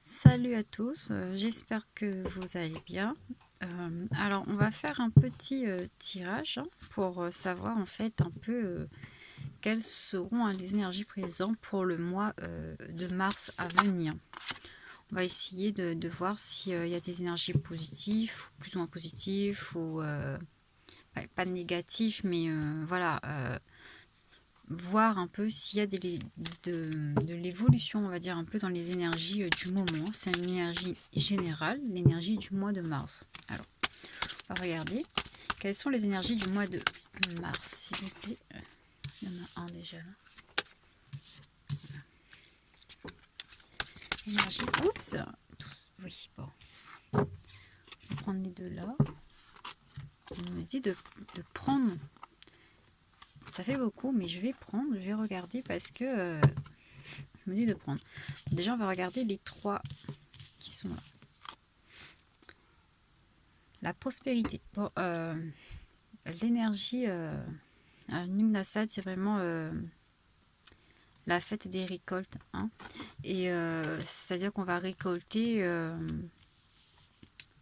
Salut à tous, j'espère que vous allez bien. Alors on va faire un petit tirage pour savoir en fait un peu quelles seront les énergies présentes pour le mois de mars à venir. On va essayer de voir s'il y a des énergies positives, ou plus ou moins positives, ou pas négatives, mais voilà, voir un peu s'il y a de l'évolution, on va dire, un peu dans les énergies du moment. C'est une énergie générale, l'énergie du mois de mars. Alors, on va regarder quelles sont les énergies du mois de mars, s'il vous plaît. Il y en a un déjà là. Énergie, oups, oui, bon. Je vais prendre les deux là. On me dit de prendre, ça fait beaucoup, mais je vais prendre, je vais regarder parce que je me dis de prendre. Déjà, on va regarder les trois qui sont là. La prospérité. Bon, l'énergie Nimnasad, c'est vraiment la fête des récoltes. Hein. Et c'est-à-dire qu'on va récolter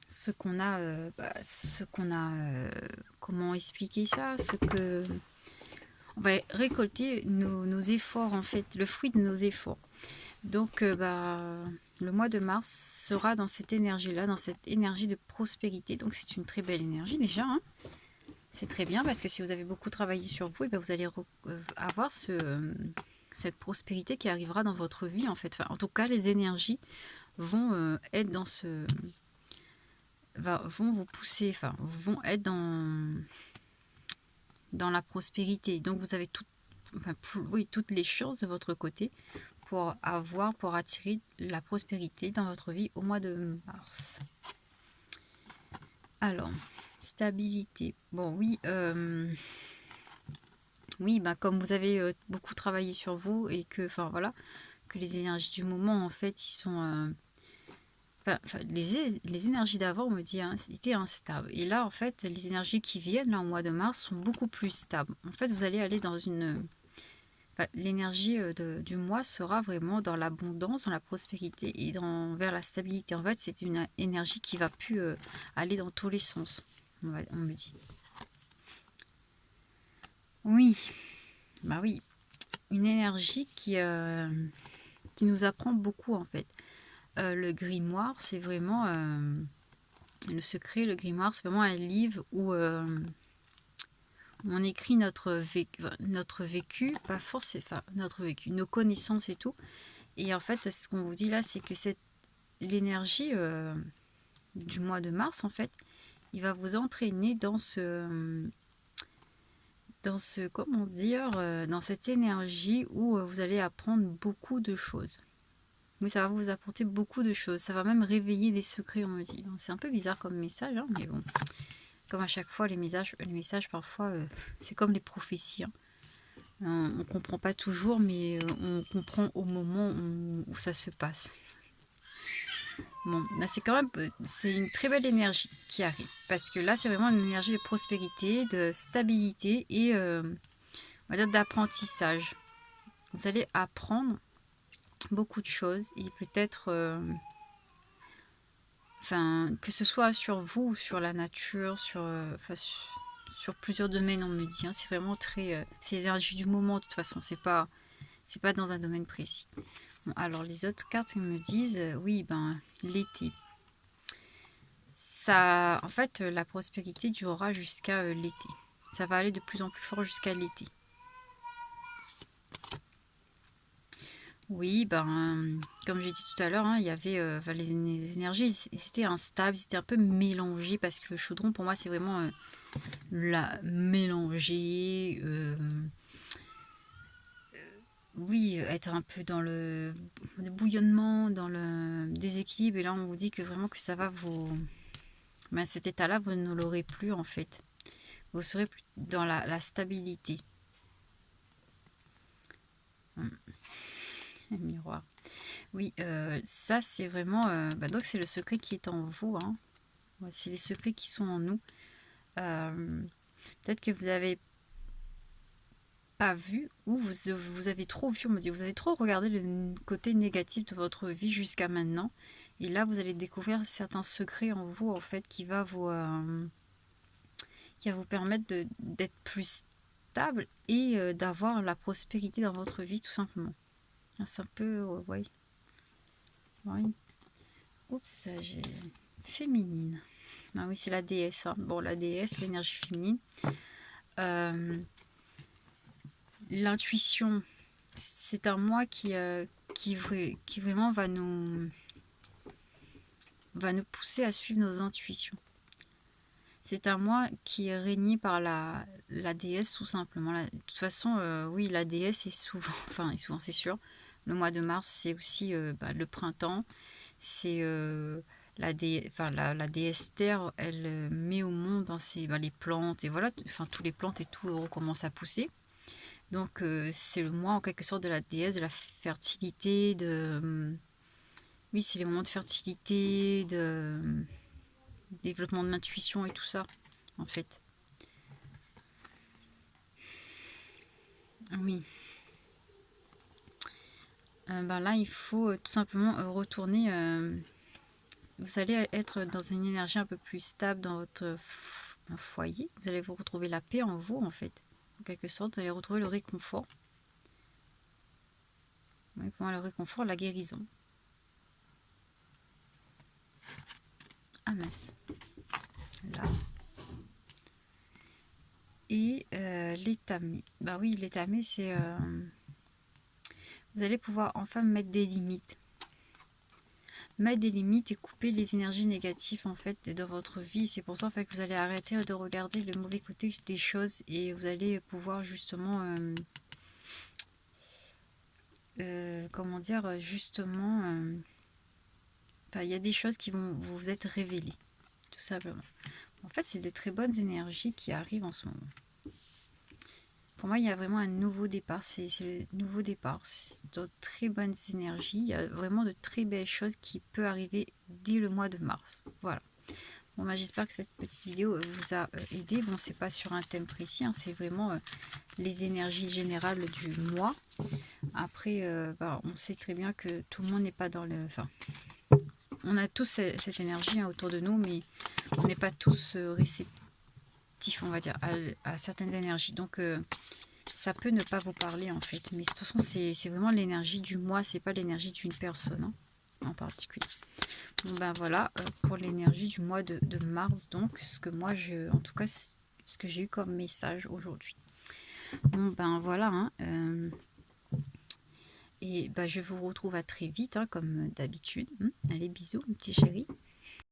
ce qu'on a, comment expliquer ça, on va récolter nos efforts, en fait, le fruit de nos efforts. Donc, le mois de mars sera dans cette énergie-là, dans cette énergie de prospérité. Donc, c'est une très belle énergie déjà. Hein. C'est très bien parce que si vous avez beaucoup travaillé sur vous, et bien vous allez avoir cette prospérité qui arrivera dans votre vie en fait. Enfin, en tout cas, les énergies vont être dans vont vous pousser, enfin, vont être dans la prospérité. Donc vous avez toutes les choses de votre côté pour attirer la prospérité dans votre vie au mois de mars. Alors, stabilité. Bon, oui, comme vous avez beaucoup travaillé sur vous et que, enfin voilà, que les énergies du moment, en fait, ils sont, les énergies d'avant, on me dit, hein, étaient instables. Et là, en fait, les énergies qui viennent là au mois de mars sont beaucoup plus stables. En fait, vous allez aller dans l'énergie du mois sera vraiment dans l'abondance, dans la prospérité et vers la stabilité. En fait, c'est une énergie qui va plus aller dans tous les sens, on me dit. Oui, bah oui, une énergie qui nous apprend beaucoup en fait. Le grimoire, c'est vraiment le secret. Le grimoire, c'est vraiment un livre où on écrit notre vécu, pas forcément, enfin notre vécu, nos connaissances et tout. Et en fait, ce qu'on vous dit là, c'est que l'énergie du mois de mars, en fait, il va vous entraîner comment dire, dans cette énergie où vous allez apprendre beaucoup de choses. Oui, ça va vous apporter beaucoup de choses. Ça va même réveiller des secrets, on me dit. C'est un peu bizarre comme message, hein, mais bon. Comme à chaque fois, les messages parfois, c'est comme les prophéties. Hein. On ne comprend pas toujours, mais on comprend au moment où ça se passe. Bon, là, c'est une très belle énergie qui arrive. Parce que là, c'est vraiment une énergie de prospérité, de stabilité et, on va dire, d'apprentissage. Vous allez apprendre beaucoup de choses et peut-être... que ce soit sur vous ou sur la nature, sur plusieurs domaines, on me dit. Hein, c'est vraiment très... c'est les énergies du moment, de toute façon. C'est pas dans un domaine précis. Bon, alors, les autres cartes me disent... oui, l'été. Ça, en fait, la prospérité durera jusqu'à l'été. Ça va aller de plus en plus fort jusqu'à l'été. Oui, comme j'ai dit tout à l'heure, hein, il y avait les énergies, ils étaient instables, ils étaient un peu mélangés parce que le chaudron, pour moi, c'est vraiment la mélanger. Oui, être un peu dans le bouillonnement, dans le déséquilibre. Et là, on vous dit que vraiment que ça va vous... cet état-là, vous ne l'aurez plus en fait. Vous serez plus dans la stabilité. Miroir. Oui, ça c'est vraiment... donc c'est le secret qui est en vous. Hein. C'est les secrets qui sont en nous. Peut-être que vous avez pas vu, ou vous avez trop vu, on me dit, vous avez trop regardé le côté négatif de votre vie jusqu'à maintenant. Et là, vous allez découvrir certains secrets en vous, en fait, qui va vous permettre d'être plus stable et d'avoir la prospérité dans votre vie, tout simplement. C'est un peu, ouais. Oups, j'ai féminine. Ah oui, c'est la déesse. Hein. Bon, la déesse, l'énergie féminine. L'intuition, c'est un moi qui vraiment va nous pousser à suivre nos intuitions. C'est un moi qui est régné par la déesse, tout simplement. De toute façon, oui, la déesse est souvent, enfin, c'est sûr. Le mois de mars, c'est aussi le printemps. C'est la déesse Terre, elle met au monde dans les plantes, et voilà, enfin, tous les plantes et tout recommencent à pousser. Donc, c'est le mois, en quelque sorte, de la déesse, de la fertilité, oui, c'est les moments de fertilité, de développement de l'intuition et tout ça, en fait. Oui. Là, il faut tout simplement retourner. Vous allez être dans une énergie un peu plus stable dans votre foyer. Vous allez vous retrouver la paix en vous, en fait. En quelque sorte, vous allez retrouver le réconfort. Oui, pour moi, le réconfort, la guérison. Ah mince. Là. Et l'étamé. Bah oui, l'étamé, c'est... vous allez pouvoir enfin mettre des limites. Mettre des limites et couper les énergies négatives, en fait, dans votre vie. C'est pour ça, en fait, que vous allez arrêter de regarder le mauvais côté des choses et vous allez pouvoir justement... comment dire, justement... il y a des choses qui vont vous être révélées, tout simplement. En fait, c'est de très bonnes énergies qui arrivent en ce moment. Pour moi, il y a vraiment un nouveau départ. C'est le nouveau départ. C'est de très bonnes énergies. Il y a vraiment de très belles choses qui peuvent arriver dès le mois de mars. Voilà. Bon, j'espère que cette petite vidéo vous a aidé. Bon, c'est pas sur un thème précis. Hein, c'est vraiment les énergies générales du mois. Après, on sait très bien que tout le monde n'est pas dans le... Enfin, on a tous cette énergie autour de nous, mais on n'est pas tous réceptifs, on va dire, à certaines énergies. Donc, ça peut ne pas vous parler, en fait. Mais de toute façon, c'est vraiment l'énergie du mois, c'est pas l'énergie d'une personne en particulier. Bon, voilà, pour l'énergie du mois de mars, donc, ce que moi, en tout cas, ce que j'ai eu comme message aujourd'hui. Bon, voilà, hein, et je vous retrouve à très vite, hein, comme d'habitude. Allez, bisous, mon petit chéri.